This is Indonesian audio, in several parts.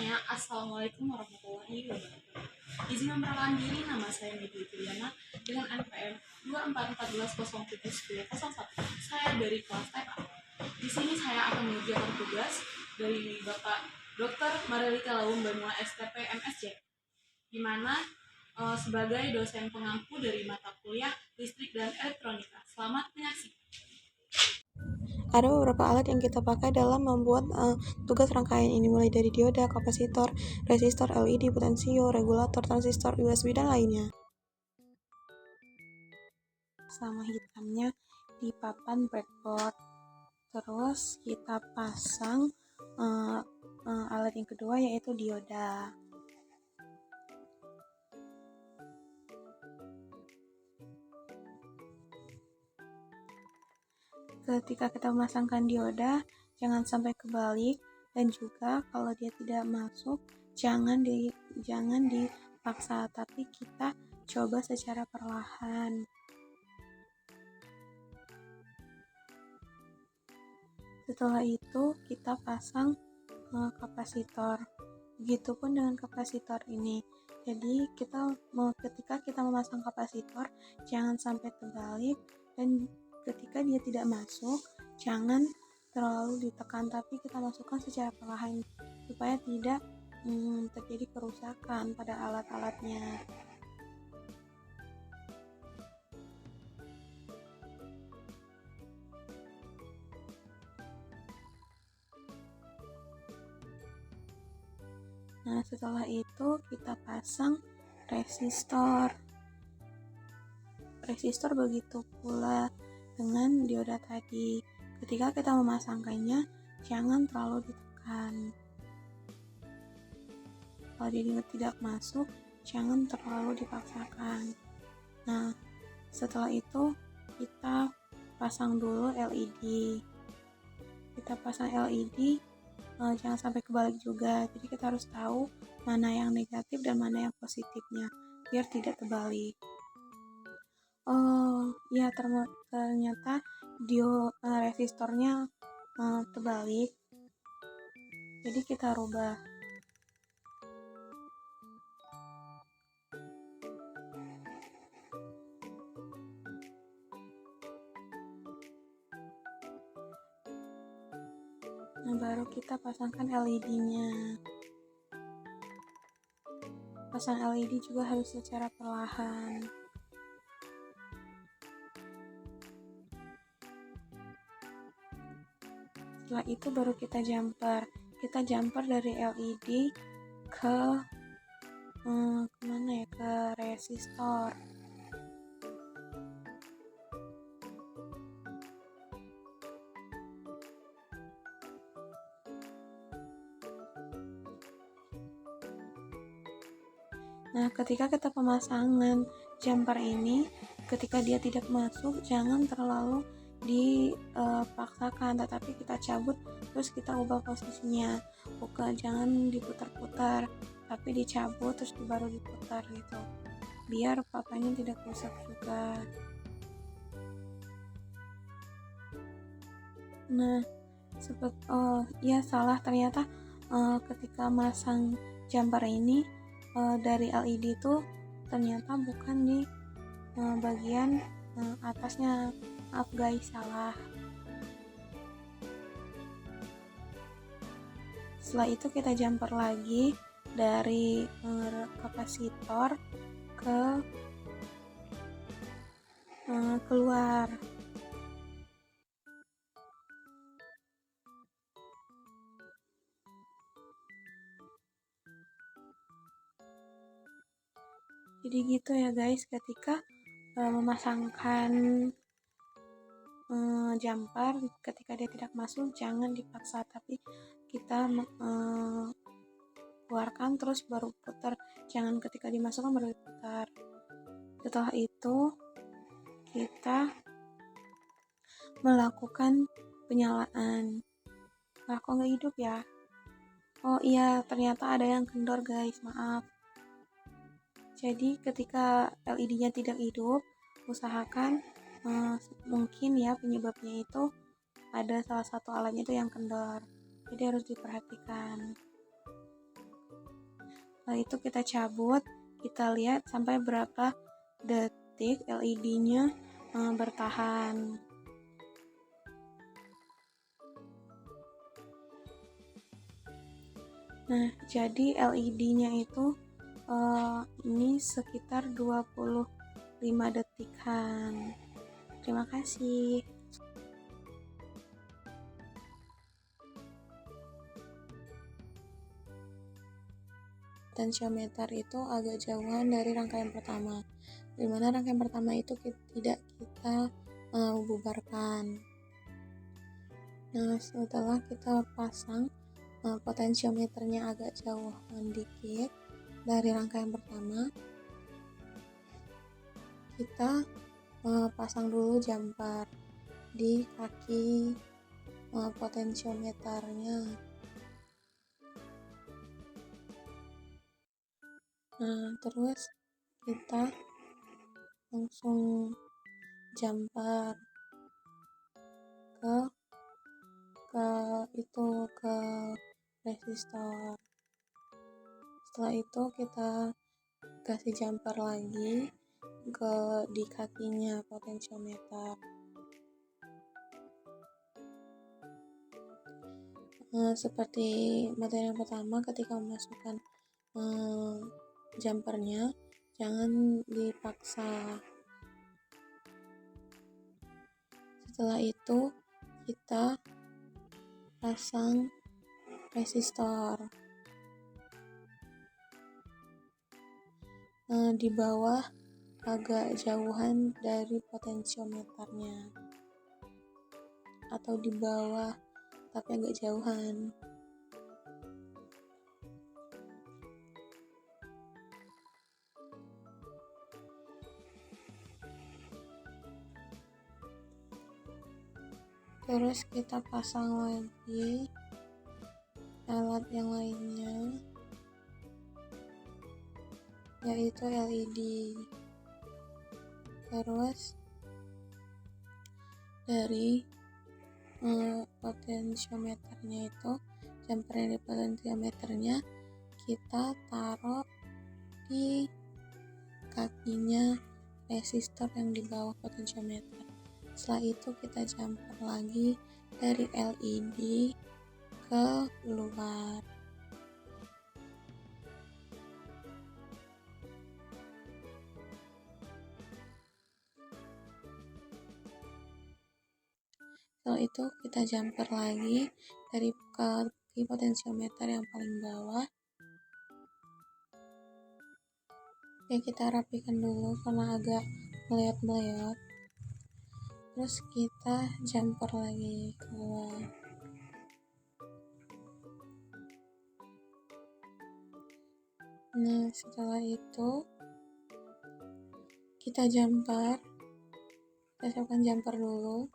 semuanya, Assalamualaikum warahmatullahi wabarakatuh. Izin memperkenalkan diri, nama saya Medi Triana dengan NPM 2414071001. Saya dari kelas TPA. Di sini saya akan mengerjakan tugas dari Bapak Dr. Marilika Lawung Banua STP MSc, di mana sebagai dosen pengampu dari mata kuliah listrik dan elektronika. Selamat menyaksikan. Ada beberapa alat yang kita pakai dalam membuat tugas rangkaian ini, mulai dari dioda, kapasitor, resistor, LED, potensio, regulator, transistor, USB, dan lainnya. Sama hitamnya di papan breadboard. Terus kita pasang alat yang kedua, yaitu dioda. Ketika kita memasangkan dioda, jangan sampai kebalik, dan juga kalau dia tidak masuk, jangan dipaksa, tapi kita coba secara perlahan. Setelah itu kita pasang kapasitor. Begitupun dengan kapasitor ini. Jadi ketika kita memasang kapasitor, jangan sampai terbalik, dan ketika dia tidak masuk, jangan terlalu ditekan, tapi kita masukkan secara perlahan supaya tidak terjadi kerusakan pada alat-alatnya. Nah, setelah itu kita pasang resistor. Resistor begitu pula dengan dioda tadi. Ketika kita memasangkannya, jangan terlalu ditekan. Kalau dia tidak masuk, jangan terlalu dipaksakan. Nah, setelah itu kita pasang dulu LED. Kita pasang LED, jangan sampai kebalik juga. Jadi kita harus tahu mana yang negatif dan mana yang positifnya, biar tidak terbalik. Oh ya, ternyata resistornya terbalik, jadi kita rubah. Nah, baru kita pasangkan LED-nya. Pasang LED juga harus secara perlahan. Setelah itu baru kita jumper. Kita jumper dari LED ke ke resistor. Nah, ketika kita pemasangan jumper ini, ketika dia tidak masuk, jangan terlalu dipaksakan, tetapi kita cabut terus kita ubah posisinya. Bukan, jangan diputar-putar, tapi dicabut terus baru diputar gitu, biar papanya tidak rusak juga. Nah, salah ternyata ketika masang jumper ini dari LED itu ternyata bukan di bagian atasnya. Maaf guys, salah. Setelah itu kita jumper lagi dari kapasitor ke keluar. Jadi gitu ya guys, ketika memasangkan jumper, ketika dia tidak masuk jangan dipaksa, tapi kita keluarkan terus baru putar, jangan ketika dimasukkan baru diputar. Setelah itu kita melakukan penyalaan. Nah, kok nggak hidup ya? Oh iya, ternyata ada yang kendor guys, maaf. Jadi ketika LED-nya tidak hidup, usahakan mungkin ya penyebabnya itu ada salah satu alatnya itu yang kendor, jadi harus diperhatikan. Setelah itu kita cabut, kita lihat sampai berapa detik LED-nya bertahan. Nah, jadi LED-nya itu ini sekitar 25 detikan. Terima kasih. Potentiometer itu agak jauhan dari rangkaian pertama, di mana rangkaian pertama itu tidak kita bubarkan. Nah, setelah kita pasang potentiometernya agak jauhan dikit dari rangkaian pertama, kita pasang dulu jumper di kaki potentiometernya. Nah, terus kita langsung jumper ke resistor. Setelah itu kita kasih jumper lagi di kakinya potentiometer. Seperti materi yang pertama, ketika memasukkan jumpernya jangan dipaksa. Setelah itu kita pasang resistor di bawah, agak jauhan dari potentiometernya, atau di bawah tapi agak jauhan. Terus kita pasang lagi alat yang lainnya, yaitu LED. Terus dari potentiometernya itu, jumper dari potentiometernya kita taruh di kakinya resistor yang di bawah potentiometer. Setelah itu kita jumper lagi dari LED ke luar. Setelah itu kita jumper lagi dari kaki potentiometer yang paling bawah. Oke, kita rapikan dulu karena agak melihat-melihat. Terus kita jumper lagi keluar. Nah, setelah itu kita jumper. Kita siapkan jumper dulu.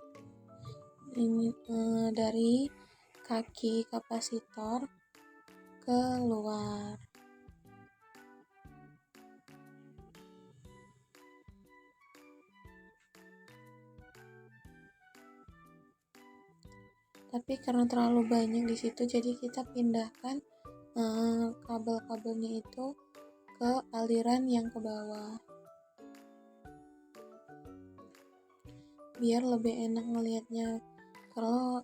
Ini dari kaki kapasitor ke luar. Tapi karena terlalu banyak di situ, jadi kita pindahkan kabel-kabelnya itu ke aliran yang ke bawah, biar lebih enak melihatnya.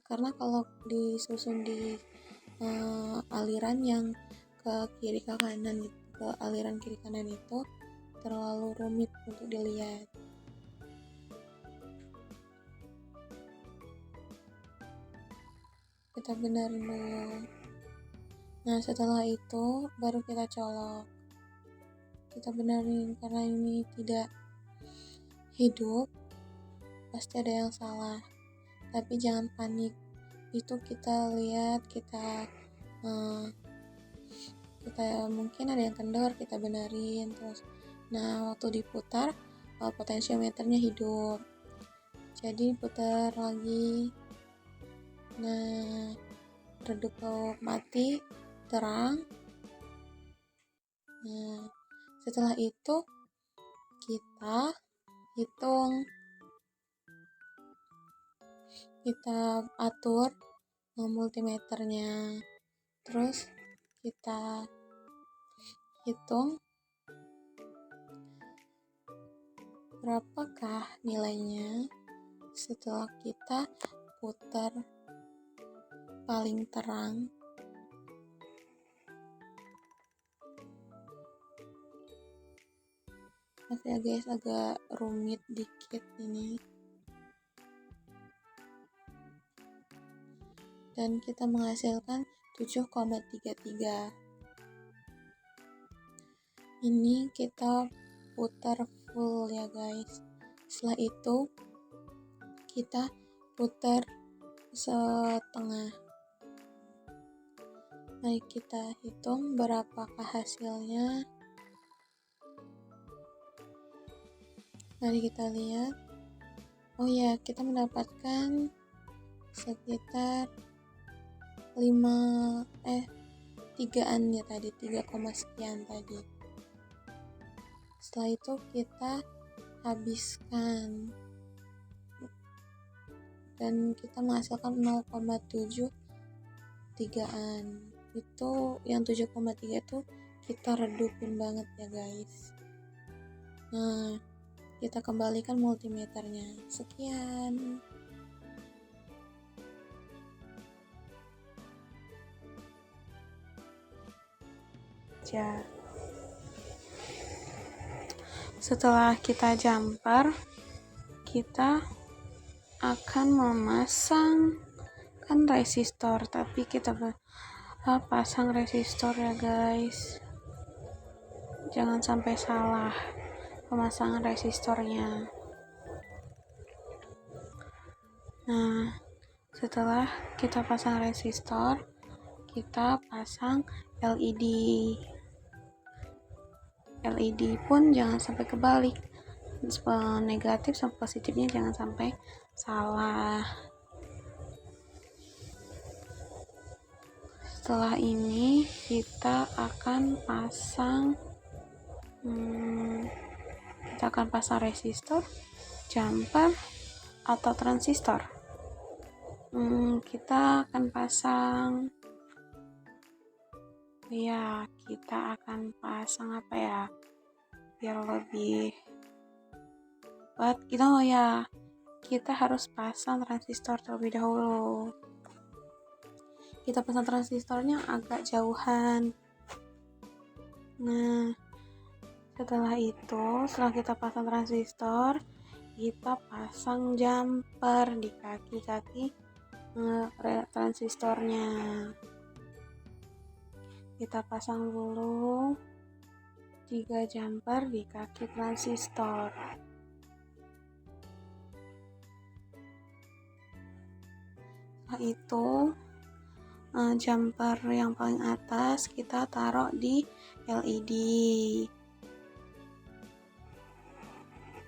Karena kalau disusun di aliran yang ke kiri ke kanan, ke aliran kiri kanan itu terlalu rumit untuk dilihat. Kita benerin dulu. Nah, setelah itu baru kita colok. Kita benerin karena ini tidak hidup, pasti ada yang salah. Tapi jangan panik. Itu kita lihat, kita mungkin ada yang kendor, kita benerin terus. Nah, waktu diputar potentiometernya hidup. Jadi putar lagi. Nah, redup mati, terang. Nah, setelah itu kita hitung, kita atur multimeternya, terus kita hitung berapakah nilainya setelah kita putar paling terang. Maaf ya guys, agak rumit dikit ini. Dan kita menghasilkan 7,33. Ini kita putar full ya guys. Setelah itu kita putar setengah. Mari kita hitung berapakah hasilnya. Mari kita lihat. Oh ya, kita mendapatkan sekitar 3-an ya tadi, 3, sekian tadi. Setelah itu kita habiskan dan kita menghasilkan 0,73an. Itu yang 7,3 itu kita redupin banget ya guys. Nah, kita kembalikan multimeternya. Sekian. Setelah kita jumper, kita akan memasang resistor, tapi kita pasang resistor ya guys. Jangan sampai salah pemasangan resistornya. Nah, setelah kita pasang resistor, kita pasang LED. LED pun jangan sampai kebalik, negatif sama positifnya jangan sampai salah. Setelah ini kita akan pasang resistor, jumper, atau transistor. Kita akan pasang apa ya, biar lebih kita harus pasang transistor terlebih dahulu. Kita pasang transistornya agak jauhan. Nah, setelah kita pasang transistor, kita pasang jumper di kaki-kaki transistornya. Kita pasang dulu 3 jumper di kaki transistor. Setelah itu jumper yang paling atas kita taruh di LED.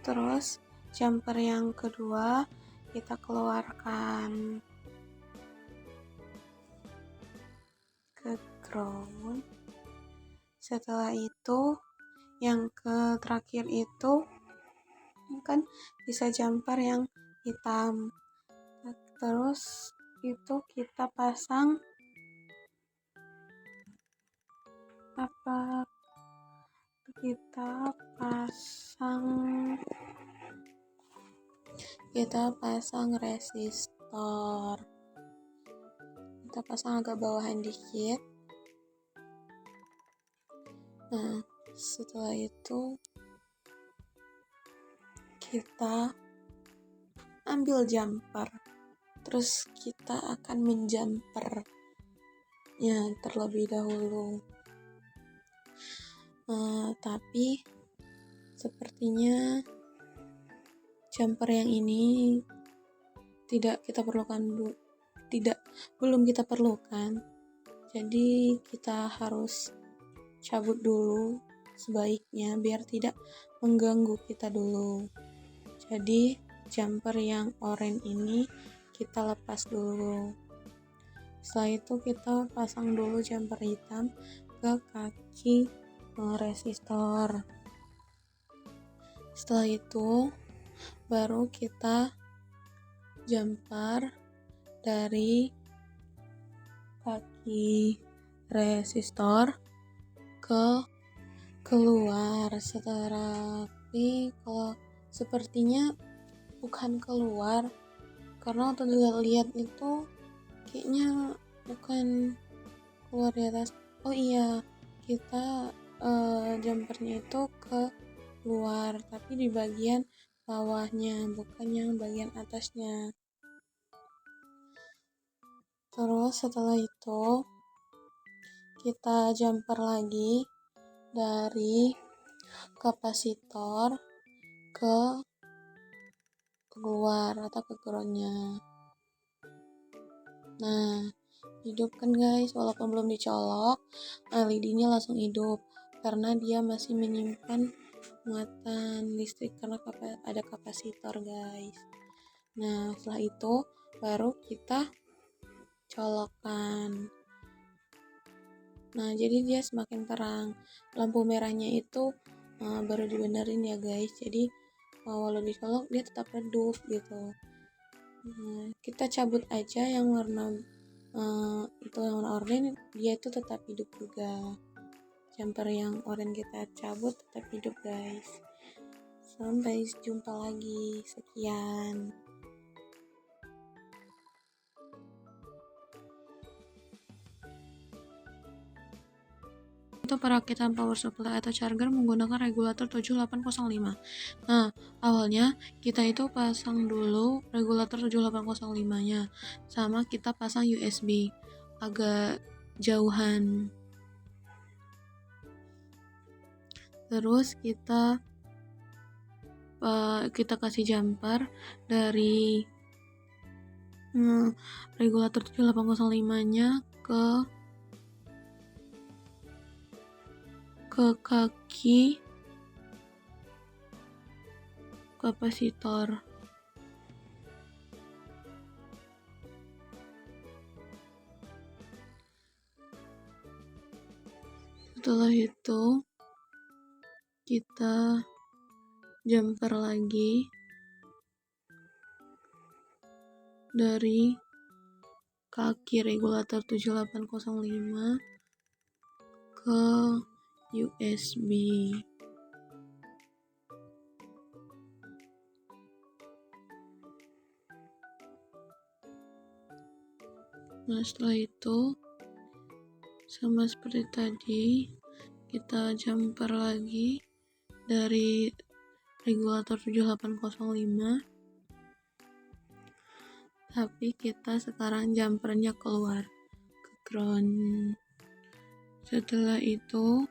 Terus jumper yang kedua kita keluarkan ke ground. Setelah itu yang terakhir itu kan bisa jumper yang hitam. Terus itu kita pasang resistor. Kita pasang agak bawahan dikit. Nah, setelah itu kita ambil jumper, terus kita akan menjumper terlebih dahulu. Tapi sepertinya jumper yang ini belum kita perlukan. Jadi kita harus cabut dulu sebaiknya biar tidak mengganggu kita dulu. Jadi jumper yang oranye ini kita lepas dulu. Setelah itu kita pasang dulu jumper hitam ke kaki resistor. Setelah itu baru kita jumper dari kaki resistor ke keluar setelah terapi. Kalau sepertinya bukan keluar, karena waktu dilihat itu kayaknya bukan keluar di atas. Oh iya, kita jumpernya itu ke luar, tapi di bagian bawahnya, bukan yang bagian atasnya. Terus setelah itu kita jumper lagi dari kapasitor ke luar atau ke groundnya. Nah, hidup kan guys, walaupun belum dicolok, LED-nya langsung hidup karena dia masih menyimpan muatan listrik karena ada kapasitor guys. Nah, setelah itu baru kita colokkan. Nah, jadi dia semakin terang. Lampu merahnya itu baru dibenerin ya guys. Jadi walau dicolok dia tetap redup gitu. Kita cabut aja yang warna itu yang warna oranye, dia itu tetap hidup juga. Jumper yang oranye kita cabut tetap hidup guys. Sampai jumpa lagi. Sekian. Itu perakitan power supply atau charger menggunakan regulator 7805. Nah, awalnya kita itu pasang dulu regulator 7805-nya, sama kita pasang USB agak jauhan. Terus kita kasih jumper dari regulator 7805-nya ke kaki kapasitor. Setelah itu kita jumper lagi dari kaki regulator 7805 ke USB. Nah, setelah itu sama seperti tadi, kita jumper lagi dari regulator 7805, tapi kita sekarang jumpernya keluar ke ground. Setelah itu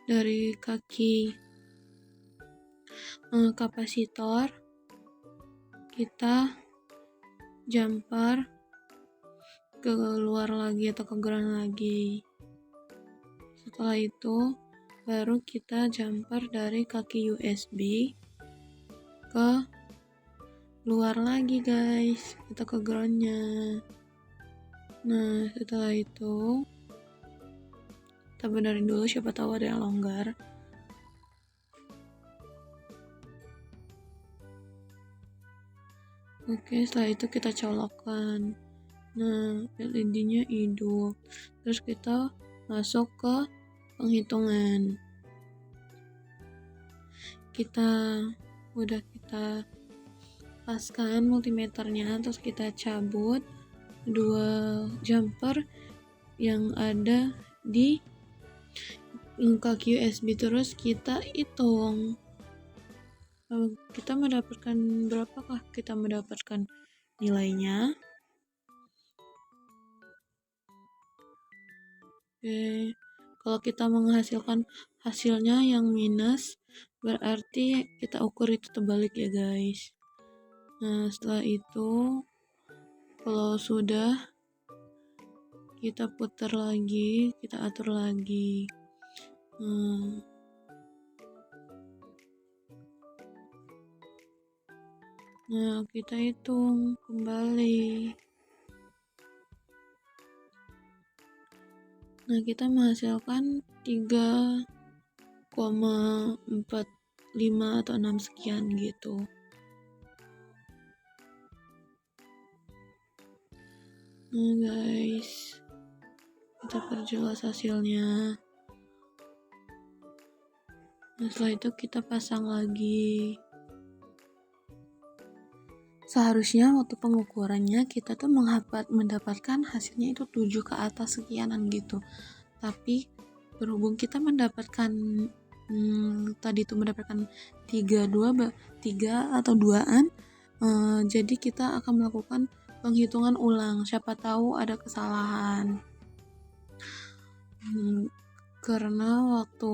dari kaki kapasitor kita jumper ke luar lagi atau ke ground lagi. Setelah itu baru kita jumper dari kaki USB ke luar lagi guys, atau ke groundnya. Nah, setelah itu kita benerin dulu, siapa tahu ada yang longgar. Oke, setelah itu kita colokkan. Nah, LED-nya hidup. Terus kita masuk ke penghitungan. Kita paskan multimeternya, terus kita cabut dua jumper yang ada di kaki USB, terus kita hitung kita mendapatkan berapakah kita mendapatkan nilainya. Oke, kalau kita menghasilkan hasilnya yang minus, berarti kita ukur itu terbalik ya guys. Nah, setelah itu kalau sudah, kita putar lagi, kita atur lagi. Nah, kita hitung kembali. Nah, kita menghasilkan 3,45 atau 6 sekian gitu. Nah guys, kita perjelas hasilnya. Nah, setelah itu kita pasang lagi. Seharusnya waktu pengukurannya kita tuh mendapatkan hasilnya itu 7 ke atas sekianan gitu. Tapi berhubung kita mendapatkan tadi itu mendapatkan 3 atau 2-an, jadi kita akan melakukan penghitungan ulang, siapa tahu ada kesalahan. Karena waktu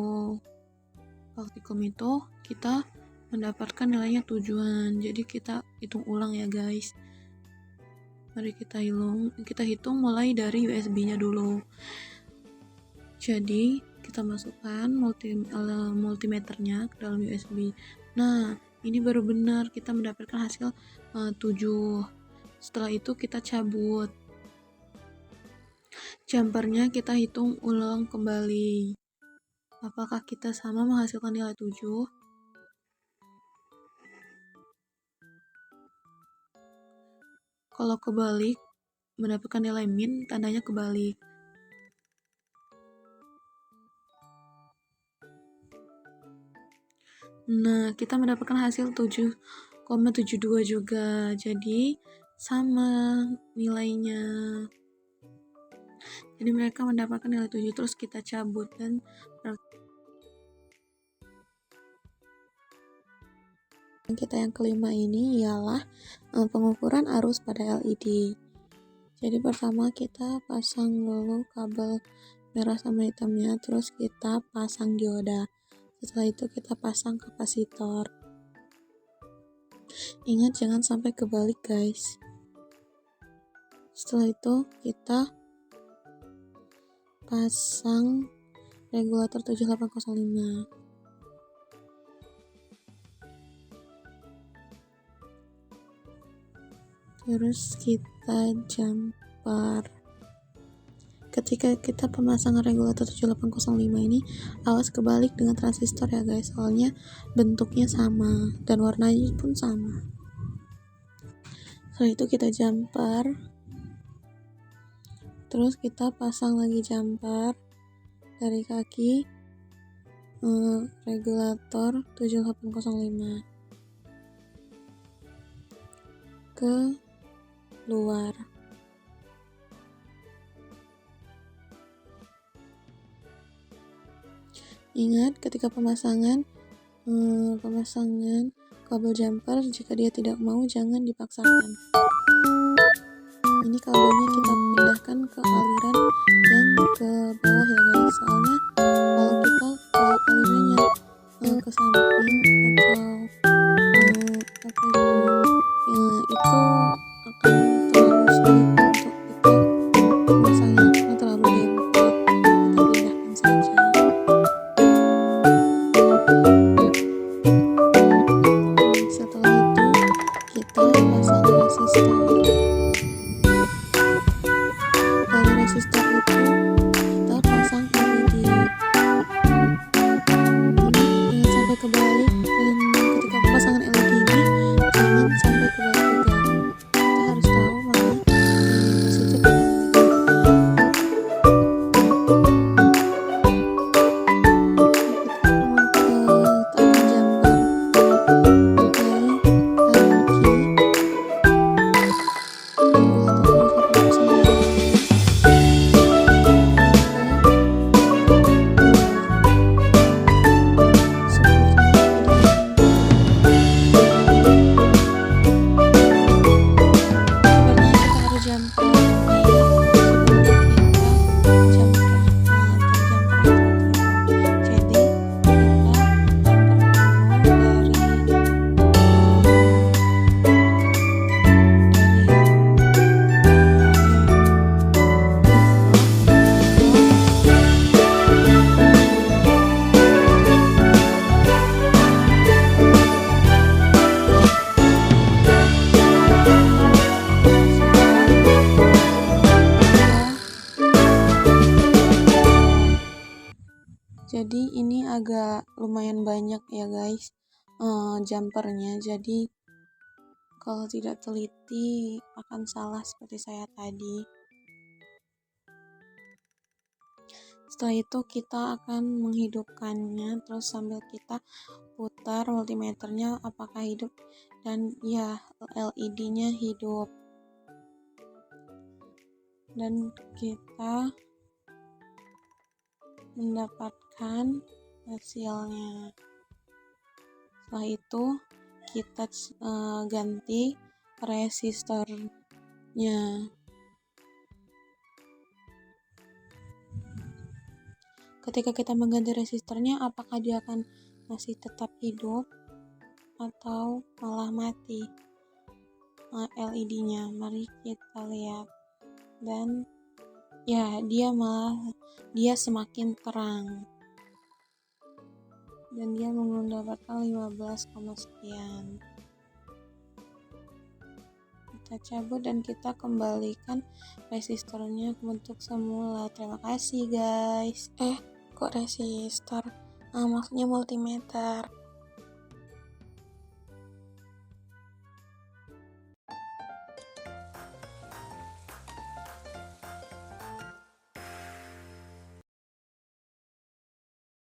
praktikum itu kita mendapatkan nilainya 7-an, jadi kita hitung ulang ya guys. Mari kita hitung mulai dari USB-nya dulu. Jadi kita masukkan multimeternya ke dalam USB. Nah, ini baru benar kita mendapatkan hasil 7. Setelah itu kita cabut. Jumpernya kita hitung ulang kembali. Apakah kita sama menghasilkan nilai 7? Kalau kebalik, mendapatkan nilai min, tandanya kebalik. Nah, kita mendapatkan hasil 7,72 juga. Jadi, sama nilainya. Jadi, mereka mendapatkan nilai 7, terus kita cabut. Dan kita yang kelima ini ialah pengukuran arus pada LED. Jadi pertama kita pasang dulu kabel merah sama hitamnya, terus kita pasang dioda. Setelah itu kita pasang kapasitor. Ingat jangan sampai kebalik guys. Setelah itu kita pasang regulator 7805. Terus kita jumper. Ketika kita pemasangan regulator 7805 ini, awas kebalik dengan transistor ya guys, soalnya bentuknya sama dan warnanya pun sama. Setelah itu kita jumper, terus kita pasang lagi jumper dari kaki regulator 7805 ke luar. Ingat ketika pemasangan kabel jumper, jika dia tidak mau jangan dipaksakan. Ini kabelnya kita pindahkan ke aliran yang ke bawah ya guys, soalnya kalau kita ke alirannya ke samping atau itu akan terlalu sulit untuk kita memasangnya karena terlalu dempet. Kita pindahkan saja. Setelah itu kita pasang resistor. Dari resistor itu kita pasang LED. Jangan sampai kebalik, dan ketika pemasangan LED ini jangan sampai kebalik juga. Kita harus tahu mana masih cepat. Jadi ini agak lumayan banyak ya guys jumpernya, jadi kalau tidak teliti akan salah seperti saya tadi. Setelah itu kita akan menghidupkannya, terus sambil kita putar multimeternya apakah hidup, dan ya LED-nya hidup, dan kita mendapatkan hasilnya. Setelah itu kita ganti resistornya. Ketika kita mengganti resistornya, apakah dia akan masih tetap hidup atau malah mati LED-nya? Mari kita lihat. Dan ya, dia semakin terang. Dan dia mendapatkan 15, sekian. Kita cabut dan kita kembalikan resistornya ke bentuk semula. Terima kasih guys. Kok resistor? Maksudnya multimeter.